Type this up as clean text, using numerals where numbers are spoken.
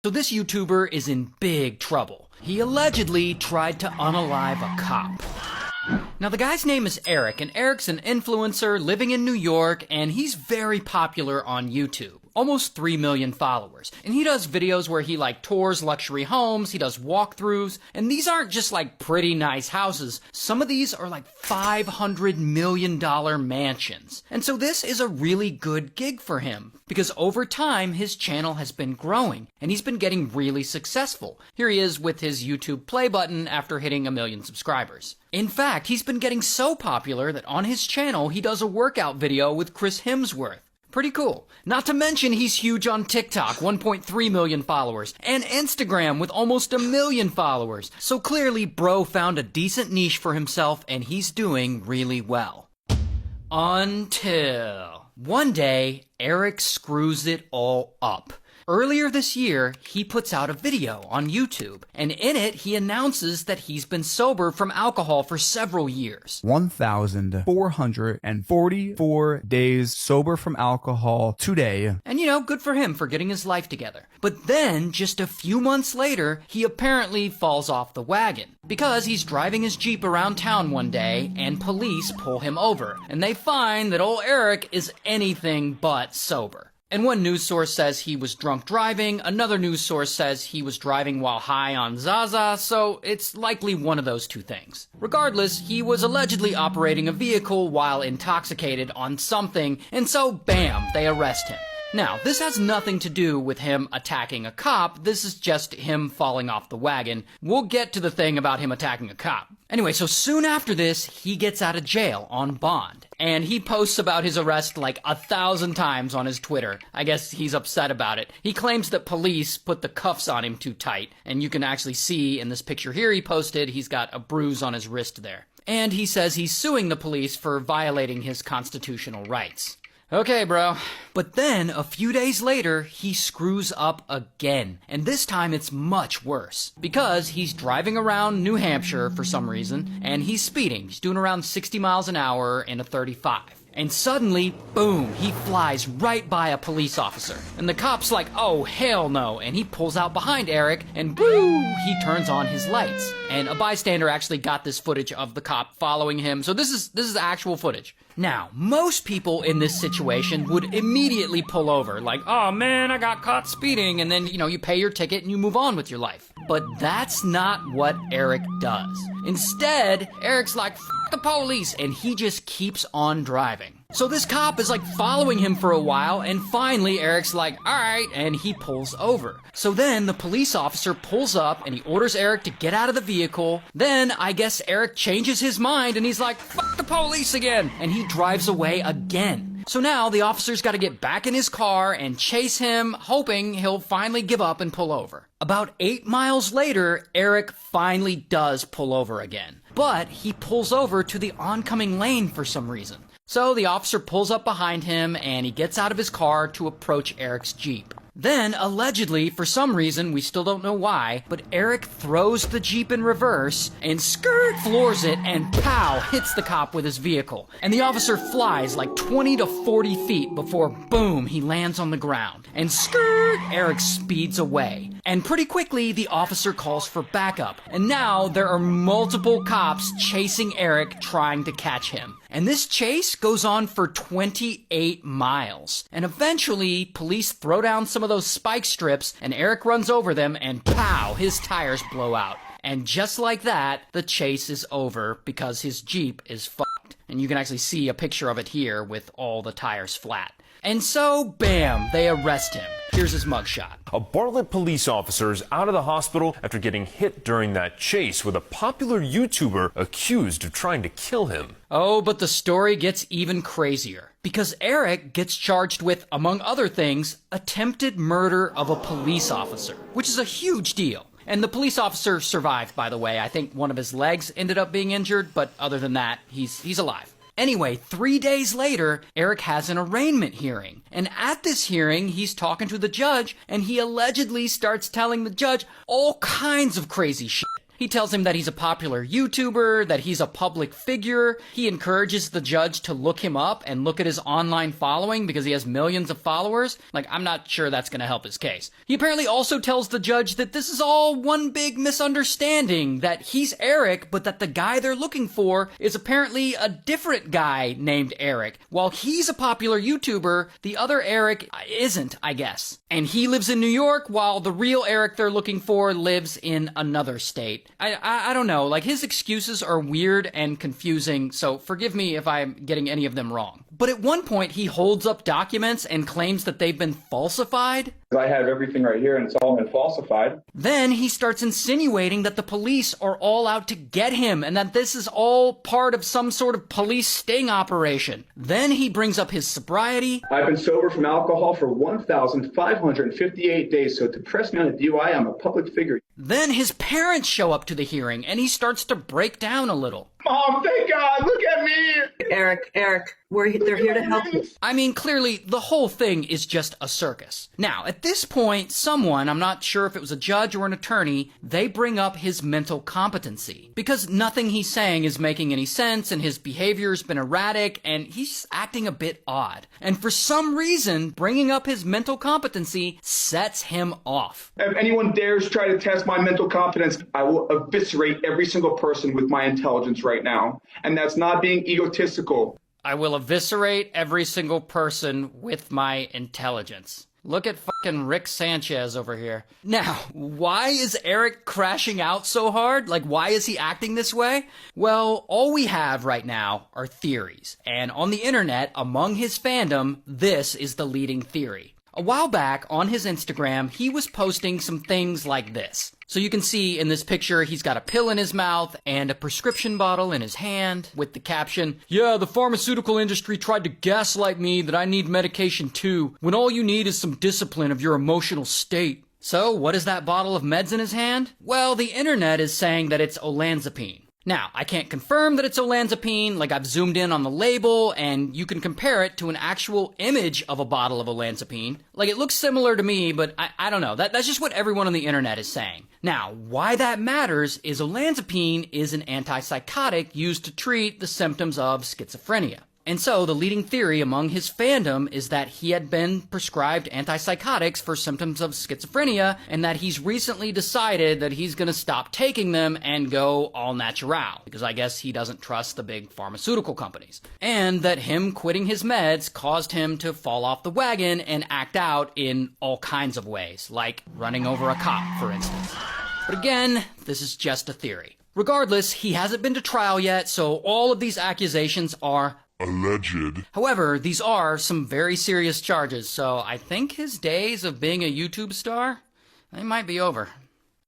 So this YouTuber is in big trouble. He allegedly tried to unalive a cop. Now the guy's name is Eric, and Eric's an influencer living in New York, and he's very popular on YouTube. Almost 3 million followers. And he does videos where he tours luxury homes, he does walkthroughs, and these aren't just pretty nice houses. Some of these are $500 million mansions. And so this is a really good gig for him, because over time his channel has been growing, and he's been getting really successful. Here he is with his YouTube play button after hitting 1 million subscribers. In fact, he's been getting so popular that on his channel he does a workout video with Chris Hemsworth. Pretty cool. Not to mention he's huge on TikTok, 1.3 million followers, and Instagram with almost 1 million followers. So clearly, bro found a decent niche for himself, and he's doing really well. Until one day, Eric screws it all up. Earlier this year, he puts out a video on YouTube, and in it, he announces that he's been sober from alcohol for several years. 1,444 days sober from alcohol today. And good for him for getting his life together. But then, just a few months later, he apparently falls off the wagon. Because he's driving his Jeep around town one day, and police pull him over. And they find that old Eric is anything but sober. And one news source says he was drunk driving, another news source says he was driving while high on Zaza, so it's likely one of those two things. Regardless, he was allegedly operating a vehicle while intoxicated on something, and so bam, they arrest him. Now, this has nothing to do with him attacking a cop, this is just him falling off the wagon. We'll get to the thing about him attacking a cop. Anyway, so soon after this, he gets out of jail on bond. And he posts about his arrest 1,000 times on his Twitter. I guess he's upset about it. He claims that police put the cuffs on him too tight. And you can actually see in this picture here he posted, he's got a bruise on his wrist there. And he says he's suing the police for violating his constitutional rights. Okay, bro. But then, a few days later, he screws up again. And this time it's much worse. Because he's driving around New Hampshire for some reason, and he's speeding. He's doing around 60 miles an hour in a 35. And suddenly, boom, he flies right by a police officer. And the cop's like, oh, hell no. And he pulls out behind Eric, and boo, he turns on his lights. And a bystander actually got this footage of the cop following him. So this is actual footage. Now, most people in this situation would immediately pull over, oh man, I got caught speeding, and then, you pay your ticket and you move on with your life. But that's not what Eric does. Instead, Eric's like, f the police, and he just keeps on driving. So this cop is following him for a while, and finally Eric's like, alright, and he pulls over. So then the police officer pulls up, and he orders Eric to get out of the vehicle. Then, I guess Eric changes his mind, and he's like, fuck the police again, and he drives away again. So now the officer's got to get back in his car and chase him, hoping he'll finally give up and pull over. About 8 miles later, Eric finally does pull over again. But he pulls over to the oncoming lane for some reason. So the officer pulls up behind him and he gets out of his car to approach Eric's Jeep. Then, allegedly, for some reason, we still don't know why, but Eric throws the Jeep in reverse and floors it and pow, hits the cop with his vehicle. And the officer flies 20 to 40 feet before boom, he lands on the ground. And Eric speeds away. And pretty quickly, the officer calls for backup. And now there are multiple cops chasing Eric, trying to catch him. And this chase goes on for 28 miles. And eventually, police throw down some of those spike strips, and Eric runs over them, and pow, his tires blow out. And just like that, the chase is over because his Jeep is fucked. And you can actually see a picture of it here with all the tires flat. And so, bam, they arrest him. Here's his mugshot. A Bartlett police officer is out of the hospital after getting hit during that chase with a popular YouTuber accused of trying to kill him. Oh, but the story gets even crazier. Because Eric gets charged with, among other things, attempted murder of a police officer, which is a huge deal. And the police officer survived, by the way. I think one of his legs ended up being injured, but other than that, he's alive. Anyway, 3 days later, Eric has an arraignment hearing. And at this hearing, he's talking to the judge, and he allegedly starts telling the judge all kinds of crazy shit. He tells him that he's a popular YouTuber, that he's a public figure. He encourages the judge to look him up and look at his online following because he has millions of followers. Like, I'm not sure that's going to help his case. He apparently also tells the judge that this is all one big misunderstanding, that he's Eric, but that the guy they're looking for is apparently a different guy named Eric. While he's a popular YouTuber, the other Eric isn't, I guess. And he lives in New York, while the real Eric they're looking for lives in another state. I don't know, like, his excuses are weird and confusing, so forgive me if I'm getting any of them wrong. But at one point, he holds up documents and claims that they've been falsified. I have everything right here and it's all been falsified. Then he starts insinuating that the police are all out to get him and that this is all part of some sort of police sting operation. Then he brings up his sobriety. I've been sober from alcohol for 1,558 days, so to press me on a DUI, I'm a public figure. Then his parents show up to the hearing and he starts to break down a little. Mom, thank God, look at me! Eric, they're here to help you. I mean, clearly, the whole thing is just a circus. Now, at this point, someone, I'm not sure if it was a judge or an attorney, they bring up his mental competency. Because nothing he's saying is making any sense, and his behavior's been erratic, and he's acting a bit odd. And for some reason, bringing up his mental competency sets him off. If anyone dares try to test my mental competence, I will eviscerate every single person with my intelligence right now. And that's not being egotistical. I will eviscerate every single person with my intelligence. Look at fucking Rick Sanchez over here. Now, why is Eric crashing out so hard? Like, why is he acting this way? Well, all we have right now are theories. And on the internet, among his fandom, this is the leading theory. A while back, on his Instagram, he was posting some things like this. So you can see in this picture, he's got a pill in his mouth and a prescription bottle in his hand with the caption, "Yeah, the pharmaceutical industry tried to gaslight me that I need medication too, when all you need is some discipline of your emotional state." So what is that bottle of meds in his hand? Well, the internet is saying that it's olanzapine. Now, I can't confirm that it's olanzapine, like I've zoomed in on the label, and you can compare it to an actual image of a bottle of olanzapine. Like, it looks similar to me, but I don't know. That's just what everyone on the internet is saying. Now, why that matters is olanzapine is an antipsychotic used to treat the symptoms of schizophrenia. And so the leading theory among his fandom is that he had been prescribed antipsychotics for symptoms of schizophrenia and that he's recently decided that he's going to stop taking them and go all natural because I guess he doesn't trust the big pharmaceutical companies. And that him quitting his meds caused him to fall off the wagon and act out in all kinds of ways, like running over a cop, for instance. But again, this is just a theory. Regardless, he hasn't been to trial yet, so all of these accusations are alleged. However, these are some very serious charges, so I think his days of being a YouTube star, they might be over.